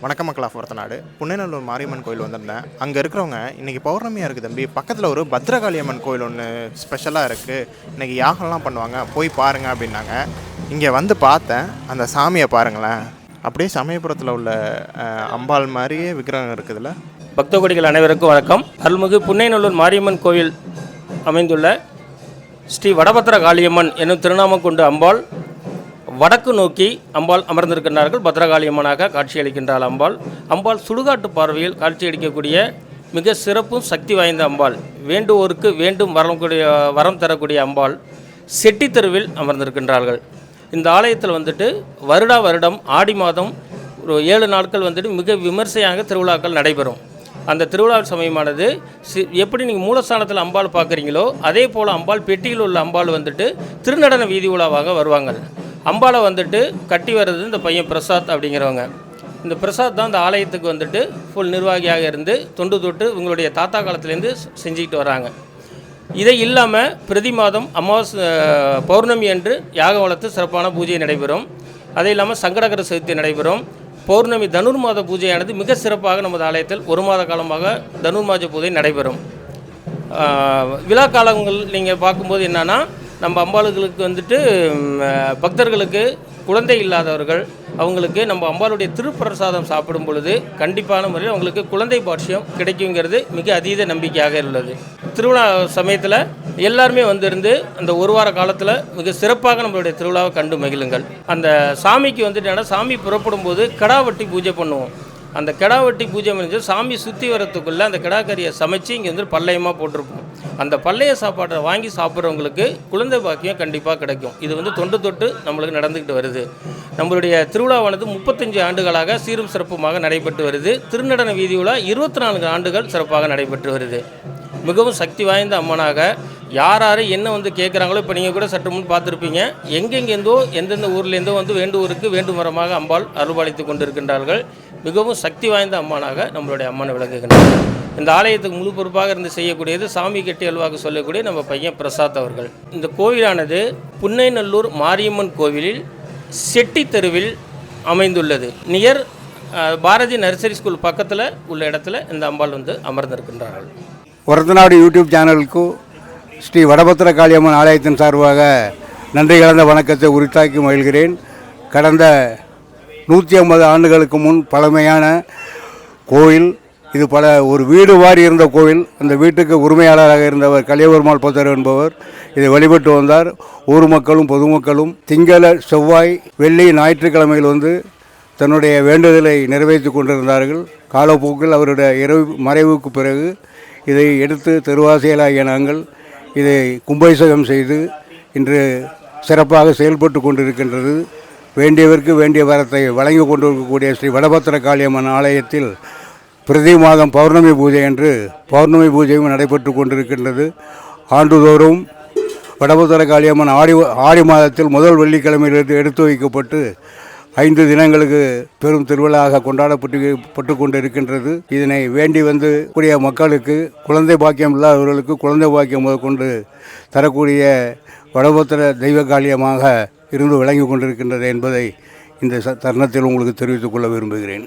வணக்கம் மக்கள் ஆஃப் ஒருத்தநாடு புன்னைநல்லூர் மாரியம்மன் கோயில் வந்திருந்தேன். அங்கே இருக்கிறவங்க இன்றைக்கி பௌர்ணமியாக இருக்குது தம்பி, பக்கத்தில் ஒரு பத்ரகாளி அம்மன் கோயில் ஒன்று ஸ்பெஷலாக இருக்குது, இன்றைக்கி யாகம்லாம் பண்ணுவாங்க, போய் பாருங்கள் அப்படின்னாங்க. இங்கே வந்து பார்த்தேன், அந்த சாமியை பாருங்களேன், அப்படியே சமயபுரத்தில் உள்ள அம்பாள் மாதிரியே விக்கிரகம் இருக்குதுல்ல. பக்த கோடிகள் அனைவருக்கும் வணக்கம். அருள்மிகு புன்னைநல்லூர் மாரியம்மன் கோயில் அமைந்துள்ள ஸ்ரீ வடபத்திர காளியம்மன் என்னும் திருநாமம் கொண்டு அம்பாள் வடக்கு நோக்கி அம்பாள் அமர்ந்திருக்கின்றார்கள். பத்ரகாளியம்மனாக காட்சியளிக்கின்றாள் அம்பாள் சுடுகாட்டு பார்வையில் காட்சியளிக்கக்கூடிய மிக சிறப்பும் சக்தி வாய்ந்த அம்பாள். வேண்டுவோருக்கு வேண்டும் வரம் தரக்கூடிய அம்பாள் செட்டி தெருவில் அமர்ந்திருக்கின்றார்கள். இந்த ஆலயத்தில் வருடம் ஆடி மாதம் ஒரு 7 நாட்கள் மிக விமர்சையாக திருவிழாக்கள் நடைபெறும். அந்த திருவிழா சமயமானது எப்படி நீங்கள் மூலஸ்தானத்தில் அம்பாள் பார்க்குறீங்களோ அதே போல் அம்பாள் பெட்டியில் உள்ள அம்பாள் திருநடன வீதி உலாவாக வருவாங்க. அம்பாளை கட்டி வர்றது இந்த பையன் பிரசாத் அப்படிங்கிறவங்க. இந்த பிரசாத் தான் இந்த ஆலயத்துக்கு ஃபுல் நிர்வாகியாக இருந்து தொண்டு தொட்டு உங்களுடைய தாத்தா காலத்துலேருந்து செஞ்சுக்கிட்டு வராங்க. இதை இல்லாமல் பிரதி மாதம் அமாவாசை பௌர்ணமி அன்று யாக வளர்த்து சிறப்பான பூஜை நடைபெறும். அதை இல்லாமல் சங்கடகர சதுர்த்தி நடைபெறும். பௌர்ணமி தனுர்மாத பூஜையானது மிக சிறப்பாக நமது ஆலயத்தில் 1 மாத காலமாக தனுர்மாத பூஜை நடைபெறும். விழா காலங்கள் நீங்கள் பார்க்கும்போது என்னென்னா, நம்ம அம்பாளுகளுக்கு பக்தர்களுக்கு குழந்தை இல்லாதவர்கள் அவங்களுக்கு நம்ம அம்பாளுடைய திருப்பிரசாதம் சாப்பிடும் பொழுது கண்டிப்பான முறையில் அவங்களுக்கு குழந்தை பாட்சியம் கிடைக்குங்கிறது மிக அதீத நம்பிக்கையாக உள்ளது. திருவிழா சமயத்தில் எல்லாருமே இருந்து அந்த 1 வார காலத்தில் மிக சிறப்பாக நம்மளுடைய திருவிழாவை கண்டு மகிழுங்கள். அந்த சாமிக்கு என்னென்னா, சாமி புறப்படும் போது கிடாவட்டி பூஜை பண்ணுவோம். அந்த கிடாவட்டி பூஜை முடிஞ்சு சாமி சுற்றி வரத்துக்குள்ளே அந்த கிடாக்கறியை சமைச்சு இங்கே பல்லையமாக போட்டிருப்போம். அந்த பள்ளைய சாப்பாட்டை வாங்கி சாப்பிட்றவங்களுக்கு குழந்தை பாக்கியம் கண்டிப்பாக கிடைக்கும். இது தொண்டு தொட்டு நம்மளுக்கு நடந்துக்கிட்டு வருது. நம்மளுடைய திருவிழாவானது 35 ஆண்டுகளாக சீரும் சிறப்புமாக நடைபெற்று வருது. திருநடன வீதி விழா 24 ஆண்டுகள் சிறப்பாக நடைபெற்று வருது. மிகவும் சக்தி வாய்ந்த அம்மனாக யார் என்ன கேட்குறாங்களோ, இப்போ நீங்கள் கூட சற்று முன் பார்த்துருப்பீங்க, எங்கெங்கேருந்தோ எந்தெந்த ஊர்லேருந்தோ வேண்டுவோருக்கு வேண்டும் வரமாக அம்பாள் அருள்பாலித்து கொண்டிருக்கின்றார்கள். மிகவும் சக்தி வாய்ந்த அம்மனாக நம்மளுடைய அம்மனை விளங்குகின்றார்கள். இந்த ஆலயத்துக்கு முழு பொறுப்பாக இருந்து செய்யக்கூடியது சாமி கட்டி அல்வாக சொல்லக்கூடிய நம்ம பையன் பிரசாத் அவர்கள். இந்த கோவிலானது புன்னைநல்லூர் மாரியம்மன் கோவிலில் செட்டி தெருவில் அமைந்துள்ளது. நியர் பாரதி நர்சரி ஸ்கூல் பக்கத்தில் உள்ள இடத்துல இந்த அம்பாள் அமர்ந்திருக்கின்றார்கள். ஒரத்தநாடு யூடியூப் சேனலுக்கு ஸ்ரீ வடபத்திர காளியம்மன் ஆலயத்தின் சார்பாக நன்றி கலந்த வணக்கத்தை உரித்தாக்கி மகிழ்கிறேன். கடந்த 150 ஆண்டுகளுக்கு முன் பழமையான கோயில் இது. ஒரு வீடு வாரி இருந்த கோவில். அந்த வீட்டுக்கு உரிமையாளராக இருந்தவர் கலியபெருமாள் பத்தர் என்பவர் இதை வழிபட்டு வந்தார். ஊர் மக்களும் பொதுமக்களும் திங்கள செவ்வாய் வெள்ளி ஞாயிற்றுக்கிழமையில் தன்னுடைய வேண்டுதலை நிறைவேற்றி கொண்டிருந்தார்கள். காலப்போக்கில் அவருடைய மறைவுக்கு பிறகு இதை எடுத்து தெருவாசியலாகிய நாங்கள் இதை கும்பாபிஷேகம் செய்து இன்று சிறப்பாக செயல்பட்டு கொண்டிருக்கின்றது. வேண்டியவருக்கு வேண்டிய வரத்தை வழங்கி கொண்டிருக்கக்கூடிய ஸ்ரீ வடபத்திர காளியம்மன் ஆலயத்தில் பிரதி மாதம் பௌர்ணமி பூஜை என்று பௌர்ணமி பூஜையும் நடைபெற்று கொண்டிருக்கின்றது. ஆண்டுதோறும் வடபத்திர காளியம்மன் ஆடி மாதத்தில் முதல் வெள்ளிக்கிழமையிலிருந்து எடுத்து வைக்கப்பட்டு 5 தினங்களுக்கு பெரும் திருவிழாவாக கொண்டாடப்பட்டு கொண்டிருக்கின்றது. இதனை வேண்டி கூடிய மக்களுக்கு குழந்தை பாக்கியம் இல்லாதவர்களுக்கு குழந்தை பாக்கியம் கொண்டு தரக்கூடிய வடபத்திர தெய்வ காளியமாக இருந்து விளங்கி கொண்டிருக்கின்றது என்பதை இந்த தருணத்தில் உங்களுக்கு தெரிவித்துக் கொள்ள விரும்புகிறேன்.